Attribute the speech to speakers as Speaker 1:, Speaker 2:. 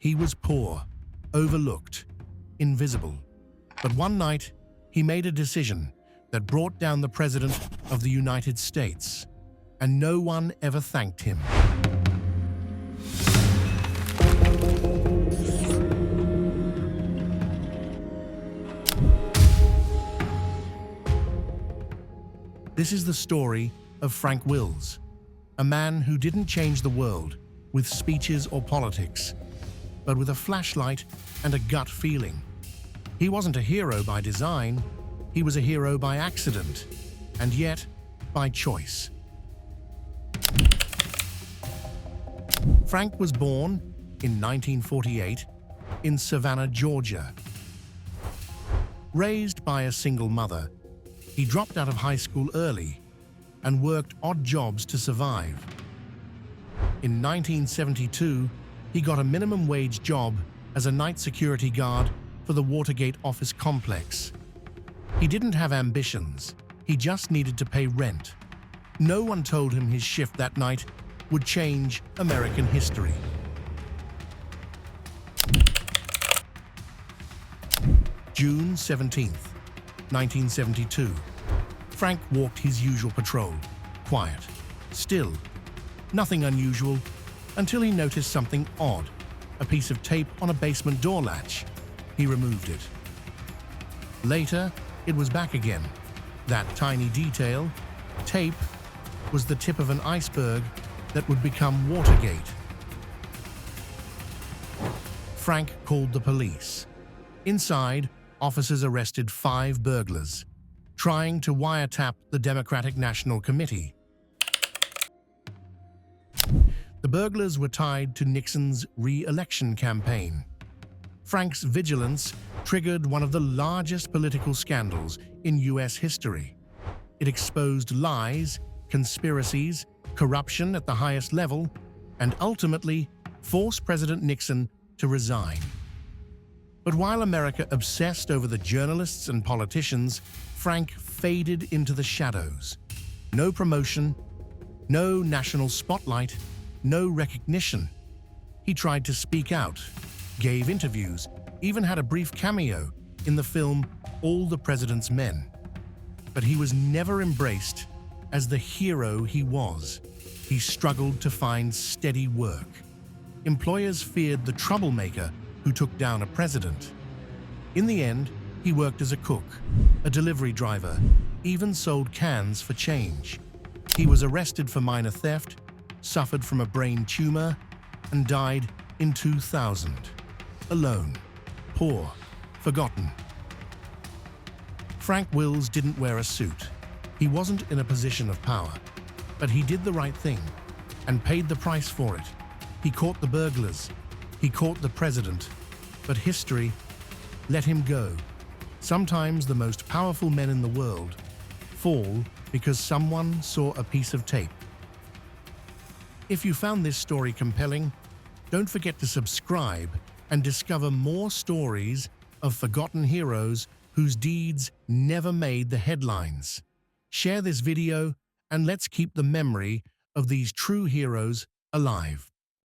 Speaker 1: He was poor, overlooked, invisible. But one night, he made a decision that brought down the President of the United States, and no one ever thanked him. This is the story of Frank Wills, a man who didn't change the world with speeches or politics, but with a flashlight and a gut feeling. He wasn't a hero by design, he was a hero by accident, and yet by choice. Frank was born in 1948 in Savannah, Georgia. Raised by a single mother, he dropped out of high school early and worked odd jobs to survive. In 1972, he got a minimum wage job as a night security guard for the Watergate office complex. He didn't have ambitions, he just needed to pay rent. No one told him his shift that night would change American history. June 17th, 1972. Frank walked his usual patrol, quiet, still, nothing unusual, until he noticed something odd, a piece of tape on a basement door latch. He removed it. Later, it was back again. That tiny detail, tape, was the tip of an iceberg that would become Watergate. Frank called the police. Inside, officers arrested 5 burglars, trying to wiretap the Democratic National Committee. The burglars were tied to Nixon's re-election campaign. Frank's vigilance triggered one of the largest political scandals in U.S. history. It exposed lies, conspiracies, corruption at the highest level, and ultimately forced President Nixon to resign. But while America obsessed over the journalists and politicians, Frank faded into the shadows. No promotion, no national spotlight, no recognition. He tried to speak out, gave interviews, even had a brief cameo in the film All the President's Men. But he was never embraced as the hero he was. He struggled to find steady work. Employers feared the troublemaker who took down a president. In the end, he worked as a cook, a delivery driver, even sold cans for change. He was arrested for minor theft, suffered from a brain tumor, and died in 2000. Alone, poor, forgotten. Frank Wills didn't wear a suit. He wasn't in a position of power, but he did the right thing and paid the price for it. He caught the burglars, he caught the president, but history let him go. Sometimes the most powerful men in the world fall because someone saw a piece of tape. If you found this story compelling, don't forget to subscribe and discover more stories of forgotten heroes whose deeds never made the headlines. Share this video and let's keep the memory of these true heroes alive.